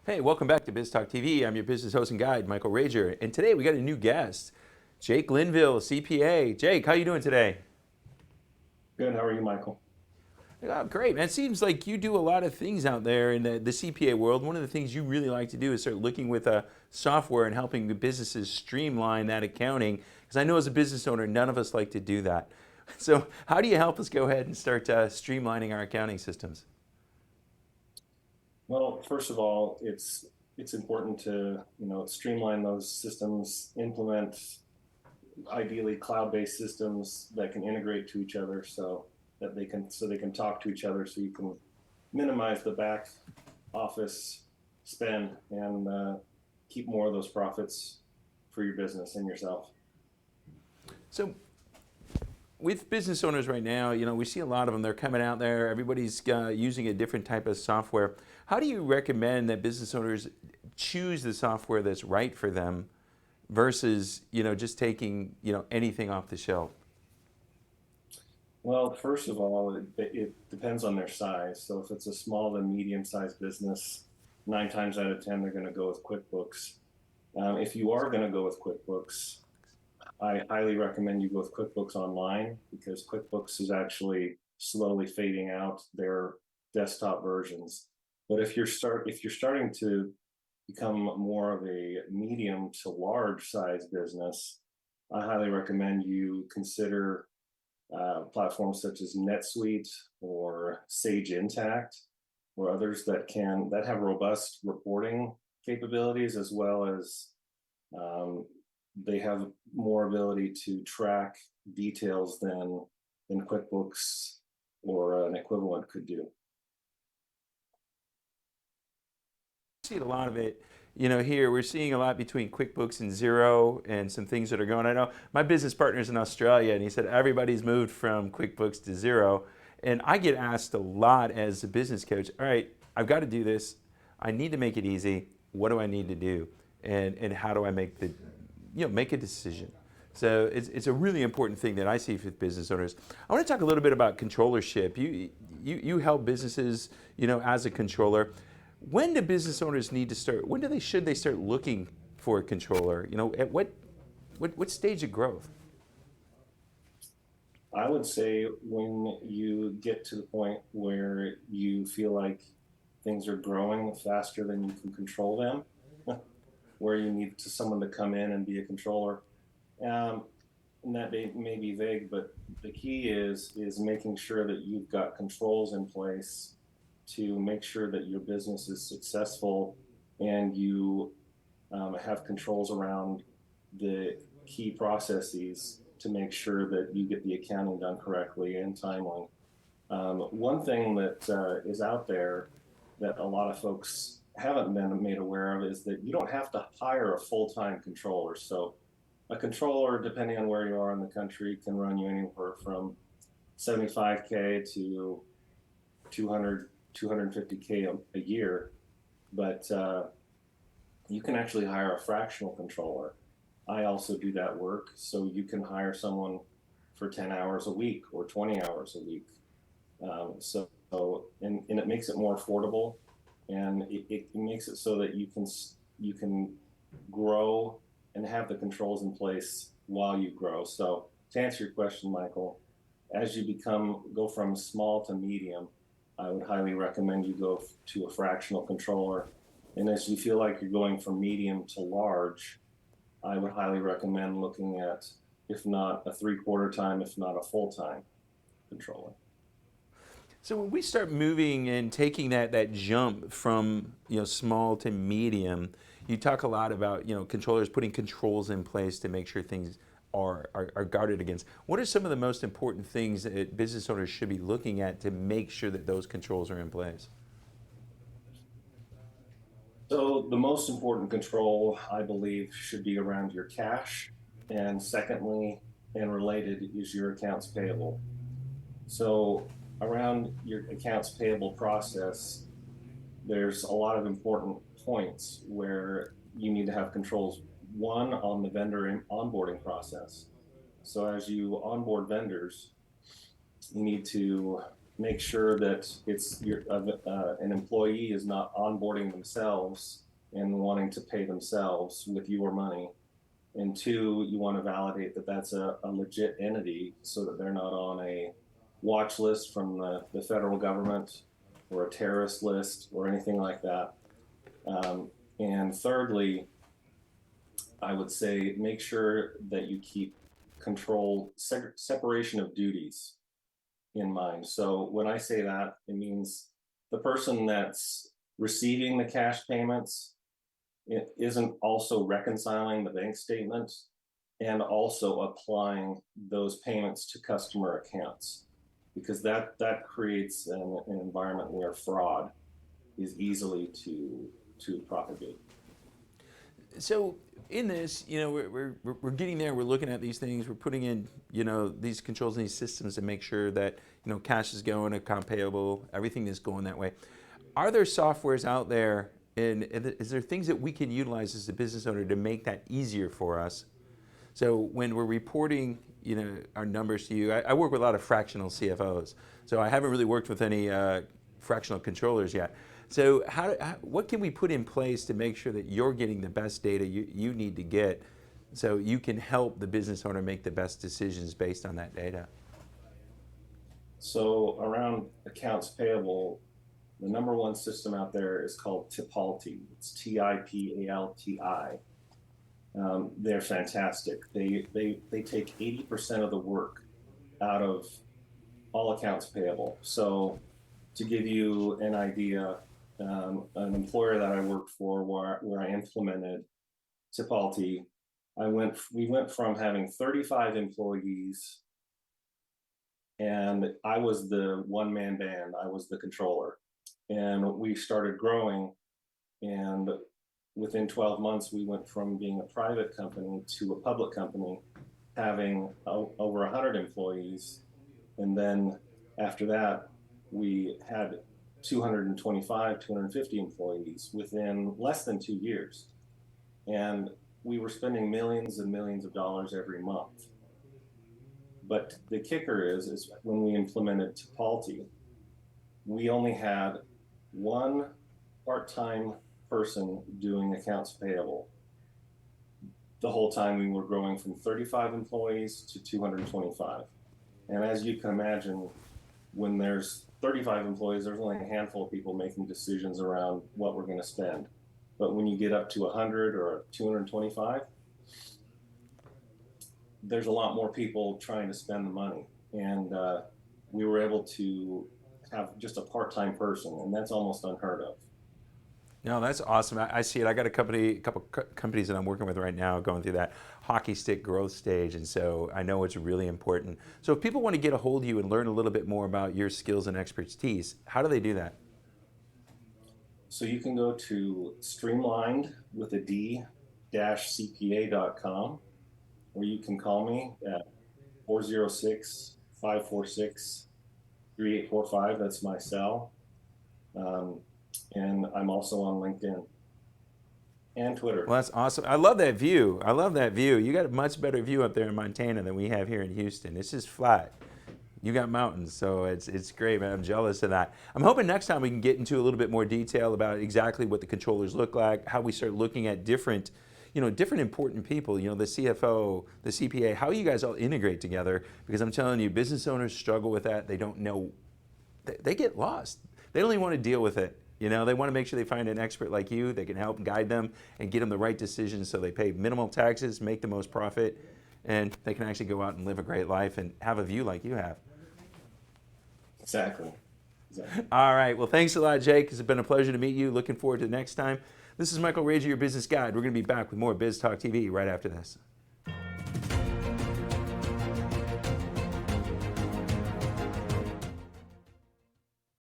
Hey, welcome back to Biz Talk TV. I'm your business host and guide, Michael Rager, and today we got a new guest, Jake Linville, CPA. Jake, how you doing today? Good. How are you, Michael? Oh, great, man. It seems like you do a lot of things out there in the CPA world. One of the things you really like to do is start looking with software and helping the businesses streamline that accounting. Because I know as a business owner, none of us like to do that. So, how do you help us go ahead and start streamlining our accounting systems? Well, first of all, it's important to streamline those systems, implement ideally cloud-based systems that can integrate to each other, so they can talk to each other, so you can minimize the back office spend and keep more of those profits for your business and yourself. So, with business owners right now, we see a lot of them. They're coming out there. Everybody's using a different type of software. How do you recommend that business owners choose the software that's right for them versus, just taking, anything off the shelf? Well, first of all, it depends on their size. So if it's a small to medium-sized business, 9 times out of 10, they're going to go with QuickBooks. If you are going to go with QuickBooks, I highly recommend you go with QuickBooks Online because QuickBooks is actually slowly fading out their desktop versions. But if you're starting to become more of a medium to large size business, I highly recommend you consider platforms such as NetSuite or Sage Intacct, or others that have robust reporting capabilities, as well as um, they have more ability to track details than QuickBooks or an equivalent could do. See a lot of it, here we're seeing a lot between QuickBooks and Zero and some things that are going. I know my business partner's in Australia, and he said everybody's moved from QuickBooks to Zero. And I get asked a lot as a business coach, all right, I've got to do this. I need to make it easy. What do I need to do? And how do I make a decision? So it's a really important thing that I see with business owners. I want to talk a little bit about controllership. You help businesses, as a controller. When do business owners need to start? When do they should they start looking for a controller? At what stage of growth? I would say when you get to the point where you feel like things are growing faster than you can control them, where you need someone to come in and be a controller. Um, and that may be vague, but the key is making sure that you've got controls in place to make sure that your business is successful, and you have controls around the key processes to make sure that you get the accounting done correctly and timely. One thing that is out there that a lot of folks haven't been made aware of is that you don't have to hire a full-time controller. So a controller, depending on where you are in the country, can run you anywhere from 75K to 200, 250K a year. But you can actually hire a fractional controller. I also do that work. So you can hire someone for 10 hours a week or 20 hours a week. And it makes it more affordable, and it makes it so that you can grow and have the controls in place while you grow. So to answer your question, Michael, as you go from small to medium, I would highly recommend you go to a fractional controller. And as you feel like you're going from medium to large, I would highly recommend looking at, if not a three-quarter time, if not a full-time controller. So when we start moving and taking that jump from small to medium, you talk a lot about controllers putting controls in place to make sure things are guarded against. What are some of the most important things that business owners should be looking at to make sure that those controls are in place? So the most important control, I believe, should be around your cash. And secondly, and related, is your accounts payable. So around your accounts payable process, there's a lot of important points where you need to have controls. One, on the vendor onboarding process. So as you onboard vendors, you need to make sure that an employee is not onboarding themselves and wanting to pay themselves with your money. And two, you want to validate that that's a legit entity so that they're not on a watch list from the federal government or a terrorist list or anything like that. And thirdly, I would say make sure that you keep separation of duties in mind. So when I say that, it means the person that's receiving the cash payments, it isn't also reconciling the bank statement and also applying those payments to customer accounts, because that creates an environment where fraud is easily to propagate. So in this, we're getting there. We're looking at these things. We're putting in, these controls and these systems to make sure that, cash is going, account payable, everything is going that way. Are there softwares out there, and is there things that we can utilize as a business owner to make that easier for us? So when we're reporting, our numbers to you, I work with a lot of fractional CFOs. So I haven't really worked with any fractional controllers yet. So what can we put in place to make sure that you're getting the best data you need to get so you can help the business owner make the best decisions based on that data? So around accounts payable, the number one system out there is called Tipalti. It's Tipalti. They're fantastic. They take 80% of the work out of all accounts payable. So to give you an idea, an employer that I worked for where I implemented Tipalti, we went from having 35 employees, and I was the one-man band. I was the controller, and we started growing, and within 12 months, we went from being a private company to a public company, having over 100 employees. And then after that, we had 225, 250 employees within less than 2 years. And we were spending millions and millions of dollars every month. But the kicker is when we implemented Tipalti, we only had one part-time person doing accounts payable the whole time. We were growing from 35 employees to 225. And as you can imagine, when there's 35 employees, there's only a handful of people making decisions around what we're going to spend. But when you get up to 100 or 225, there's a lot more people trying to spend the money. And we were able to have just a part-time person, and that's almost unheard of. No, that's awesome. I see it. I got a couple companies that I'm working with right now going through that hockey stick growth stage, and so I know it's really important. So if people want to get a hold of you and learn a little bit more about your skills and expertise, how do they do that? So you can go to streamlined with a d-cpa.com, or you can call me at 406-546-3845. That's my cell. And I'm also on LinkedIn and Twitter. Well, that's awesome. I love that view. I love that view. You got a much better view up there in Montana than we have here in Houston. It's just flat. You got mountains, so it's great, man. I'm jealous of that. I'm hoping next time we can get into a little bit more detail about exactly what the controllers look like, how we start looking at different important people, the CFO, the CPA, how you guys all integrate together, because I'm telling you, business owners struggle with that. They don't know, they get lost. They don't even want to deal with it. They want to make sure they find an expert like you that can help guide them and get them the right decisions so they pay minimal taxes, make the most profit, and they can actually go out and live a great life and have a view like you have. Exactly. All right. Well, thanks a lot, Jake. It's been a pleasure to meet you. Looking forward to the next time. This is Michael Rager, your business guide. We're going to be back with more Biz Talk TV right after this.